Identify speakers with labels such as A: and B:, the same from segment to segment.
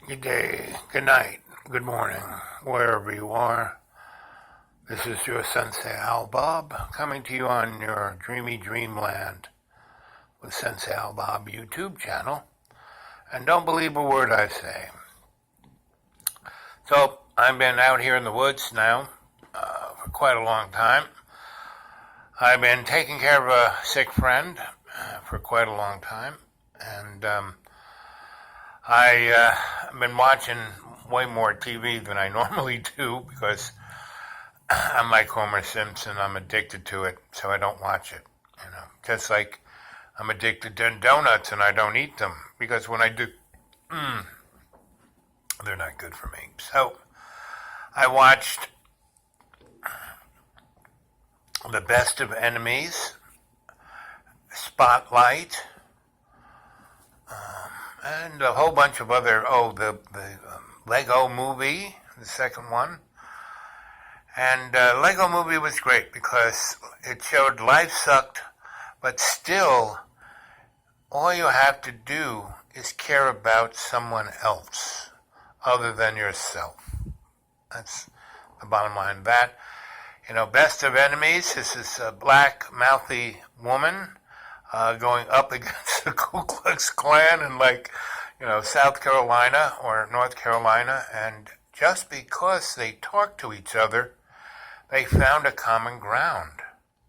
A: Good day, good night, good morning, wherever you are. This is your Sensei Al Bob coming to you on your dreamy dreamland with Sensei Al Bob YouTube channel. And don't believe a word I say. So I've been out here in the woods now for quite a long time. I've been taking care of a sick friend for quite a long time, and I've been watching way more TV than I normally do because I'm like Homer Simpson. I'm addicted to it, so I don't watch it. Just like I'm addicted to donuts and I don't eat them because when I do, they're not good for me. So I watched The Best of Enemies, Spotlight, and a whole bunch of other, the Lego Movie, the second one. And Lego Movie was great because it showed life sucked, but still, all you have to do is care about someone else other than yourself. That's the bottom line of that. Best of Enemies, this is a black, mouthy woman going up against the Ku Klux Klan in South Carolina or North Carolina, and just because they talked to each other, they found a common ground.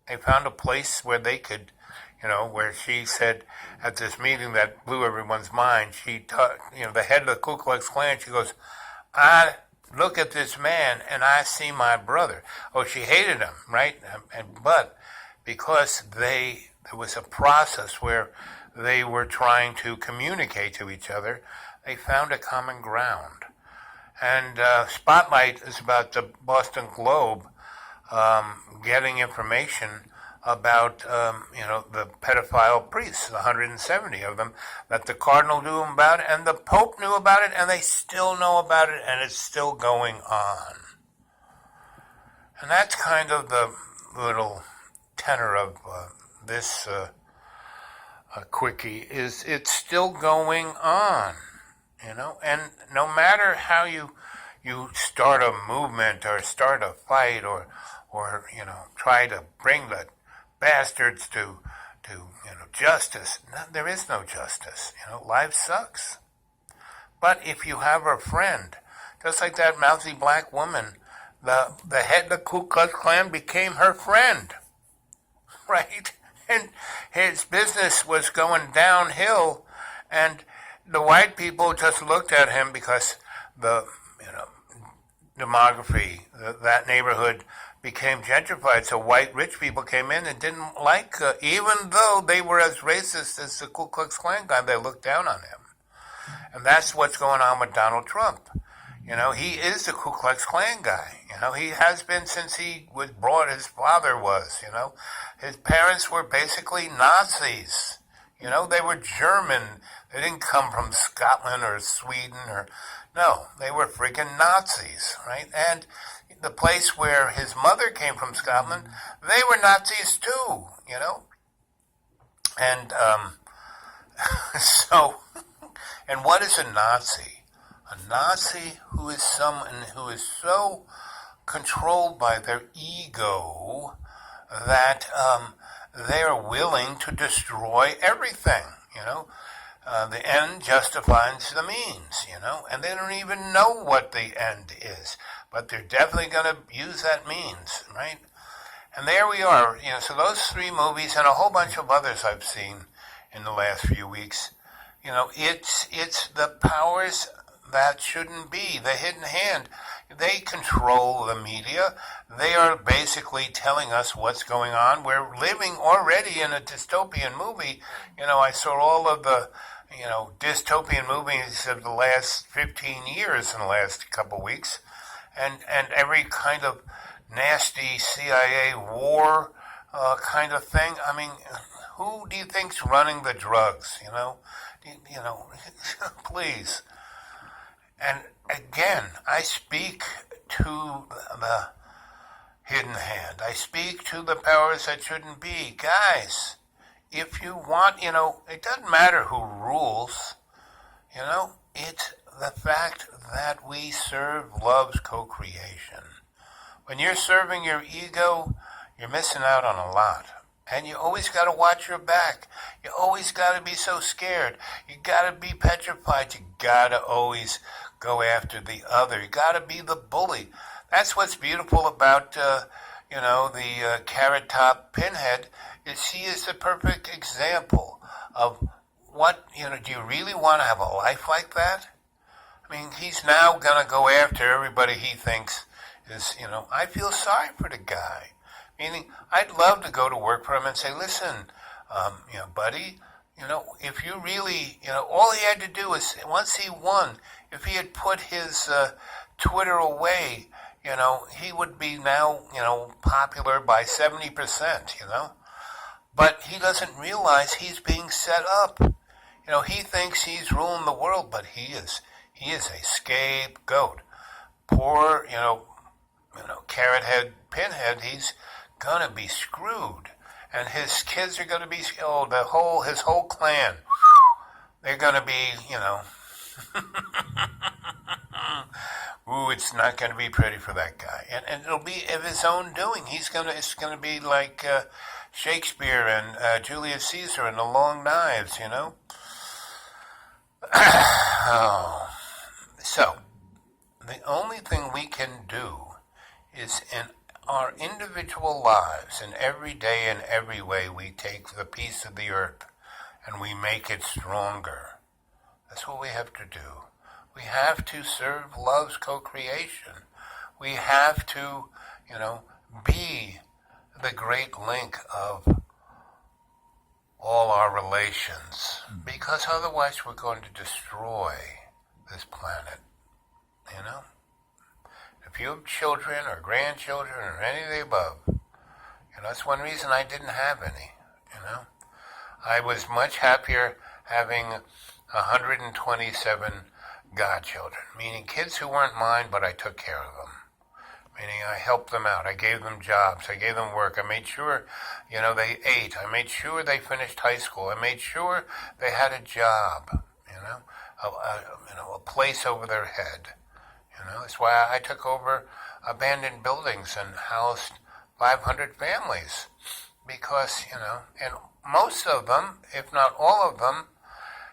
A: They found a place where they could, where she said at this meeting that blew everyone's mind, the head of the Ku Klux Klan, she goes, I look at this man and I see my brother. Oh, she hated him, right? But because there was a process where they were trying to communicate to each other, they found a common ground. And Spotlight is about the Boston Globe getting information about, the pedophile priests, the 170 of them, that the cardinal knew about it, and the Pope knew about it, and they still know about it, and it's still going on. And that's kind of the little tenor of this quickie, is it's still going on, and no matter how you start a movement or start a fight or try to bring the bastards to justice. No, there is no justice. Life sucks. But if you have a friend, just like that mouthy black woman, the head of the Ku Klux Klan became her friend, right? And his business was going downhill, and the white people just looked at him because the demography, that neighborhood became gentrified, so white rich people came in and didn't like, even though they were as racist as the Ku Klux Klan guy, they looked down on him. And that's what's going on with Donald Trump. He is the Ku Klux Klan guy. He has been since he was brought, his father was, His parents were basically Nazis. They were German. They didn't come from Scotland or Sweden no, they were freaking Nazis, right? And the place where his mother came from, Scotland, they were Nazis too, And and what is a Nazi? A Nazi who is someone who is so controlled by their ego that they are willing to destroy everything, the end justifies the means, and they don't even know what the end is, but they're definitely going to use that means, right? And there we are, so those three movies and a whole bunch of others I've seen in the last few weeks, it's the powers that shouldn't be, the hidden hand. They control the media. They are basically telling us what's going on. We're living already in a dystopian movie. I saw all of the dystopian movies of the last 15 years in the last couple of weeks, and every kind of nasty CIA war kind of thing. I mean, who do you think's running the drugs? Please. And again, I speak to the hidden hand. I speak to the powers that shouldn't be. Guys, if you want, it doesn't matter who rules. It's the fact that we serve love's co-creation. When you're serving your ego, you're missing out on a lot. And you always got to watch your back. You always got to be so scared. You got to be petrified. You got to always go after the other. You got to be the bully. That's what's beautiful about, the Carrot Top Pinhead, is he is the perfect example of what, do you really want to have a life like that? I mean, he's now going to go after everybody he thinks is, I feel sorry for the guy. Meaning, I'd love to go to work for him and say, listen, buddy, if you really, all he had to do is, once he won, if he had put his Twitter away, he would be now, popular by 70%, But he doesn't realize he's being set up. He thinks he's ruling the world, but he is a scapegoat. Poor, Carrot Head Pinhead, he's gonna be screwed, and his kids are gonna be his whole clan. They're gonna be, ooh, it's not gonna be pretty for that guy, and it'll be of his own doing. It's gonna be like Shakespeare and Julius Caesar and the Long Knives, Oh. So, the only thing we can do is in our individual lives, and every day in every way, we take the piece of the earth and we make it stronger. That's what we have to do. We have to serve love's co-creation. We have to, be the great link of all our relations, because otherwise we're going to destroy this planet, If you have children or grandchildren or any of the above, that's one reason I didn't have any, I was much happier having 127 godchildren, meaning kids who weren't mine, but I took care of them. Meaning I helped them out. I gave them jobs. I gave them work. I made sure, they ate. I made sure they finished high school. I made sure they had a job, a place over their head. That's why I took over abandoned buildings and housed 500 families because, and most of them, if not all of them,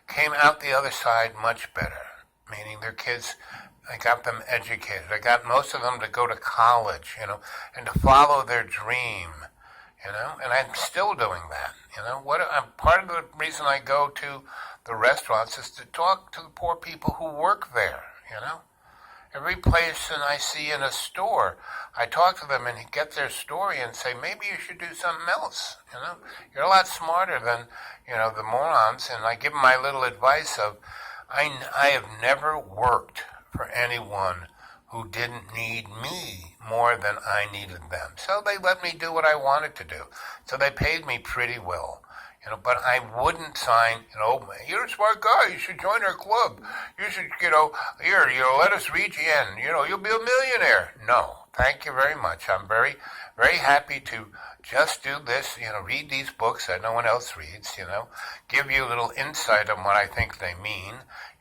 A: came out the other side much better, meaning their kids, I got them educated. I got most of them to go to college, and to follow their dream, and I'm still doing that, part of the reason I go to the restaurants is to talk to the poor people who work there, Every person I see in a store, I talk to them and get their story and say, maybe you should do something else, You're a lot smarter than, the morons, and I give them my little advice of, I have never worked for anyone who didn't need me more than I needed them. So they let me do what I wanted to do. So they paid me pretty well. But I wouldn't sign, you're a smart guy, you should join our club. You should, let us read you in, you'll be a millionaire. No, thank you very much. I'm very, very happy to just do this, read these books that no one else reads, give you a little insight on what I think they mean.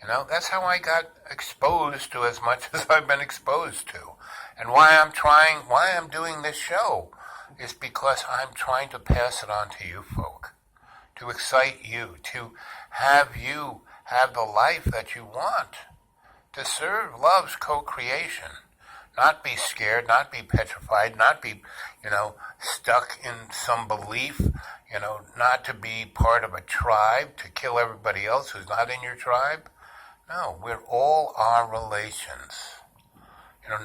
A: That's how I got exposed to as much as I've been exposed to. And why I'm doing this show is because I'm trying to pass it on to you folk. To excite you, to have you have the life that you want, to serve love's co-creation, not be scared, not be petrified, not be, stuck in some belief, not to be part of a tribe, to kill everybody else who's not in your tribe. No, we're all our relations.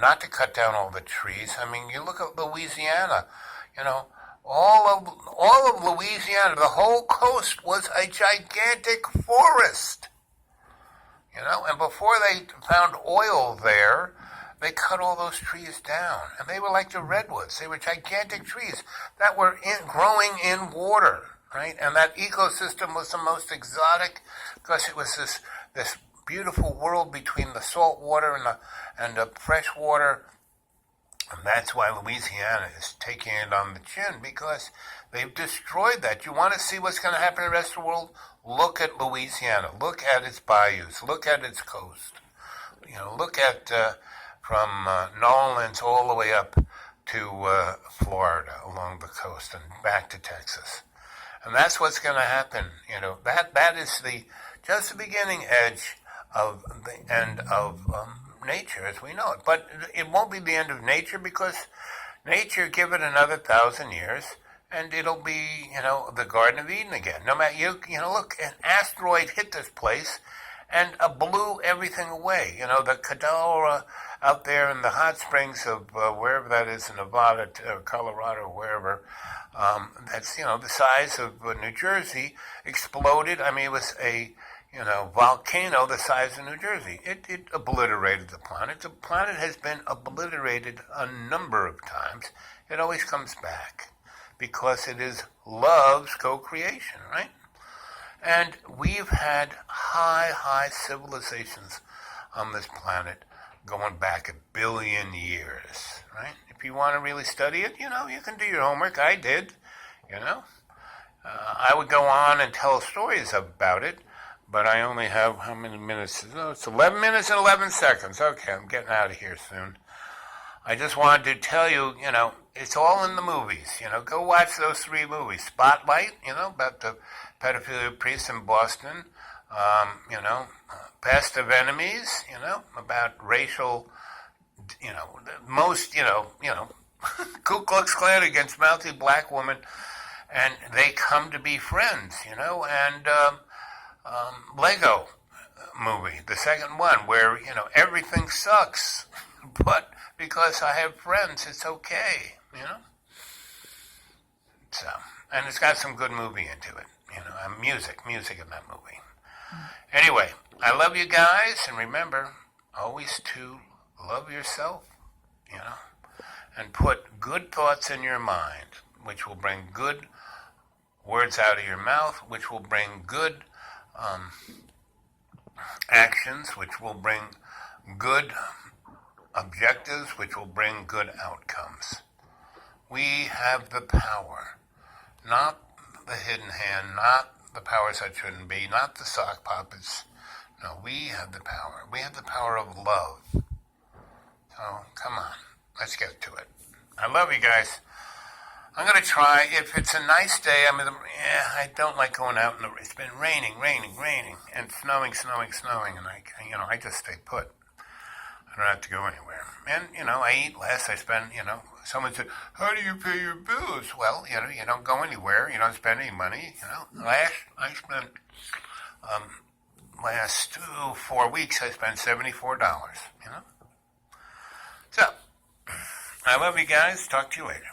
A: Not to cut down all the trees. I mean, you look at Louisiana, all of Louisiana, the whole coast was a gigantic forest. And before they found oil there, they cut all those trees down. And they were like the redwoods. They were gigantic trees that were growing in water, right? And that ecosystem was the most exotic because it was this beautiful world between the salt water and the fresh water. And that's why Louisiana is taking it on the chin, because they've destroyed that. You want to see what's going to happen in the rest of the world? Look at Louisiana. Look at its bayous. Look at its coast. Look at from New Orleans all the way up to Florida along the coast and back to Texas. And that's what's going to happen. That is just the beginning edge of the end of nature as we know it. But it won't be the end of nature because nature, give it another 1,000 years, and it'll be, the Garden of Eden again. No matter, look, an asteroid hit this place and blew everything away. The Cadora out there in the hot springs of wherever that is in Nevada, Colorado, wherever, that's, the size of New Jersey, exploded. I mean, it was a, volcano the size of New Jersey. It obliterated the planet. The planet has been obliterated a number of times. It always comes back because it is love's co-creation, right? And we've had high civilizations on this planet going back 1 billion years, right? If you want to really study it, you can do your homework. I did, I would go on and tell stories about it, but I only have, how many minutes? Oh, it's 11 minutes and 11 seconds. Okay, I'm getting out of here soon. I just wanted to tell you, it's all in the movies. Go watch those 3 movies. Spotlight, about the pedophilia priest in Boston. Best of Enemies, about racial, most, Ku Klux Klan against mouthy black woman, and they come to be friends, and Lego movie, the second one, where, everything sucks, but because I have friends, it's okay, So, and it's got some good movie into it, music in that movie. Anyway, I love you guys, and remember, always to love yourself, and put good thoughts in your mind, which will bring good words out of your mouth, which will bring good actions, which will bring good objectives, which will bring good outcomes. We have the power, not the hidden hand, not the powers that shouldn't be, not the sock puppets. No, we have the power. We have the power of love. So, come on, let's get to it. I love you guys. I'm going to try, if it's a nice day, I don't like going out, it's been raining, and snowing, and I just stay put. I don't have to go anywhere. And, I eat less, I spend, someone said, how do you pay your bills? Well, you don't go anywhere, you don't spend any money, I spent, last 4 weeks, I spent $74, So, I love you guys, talk to you later.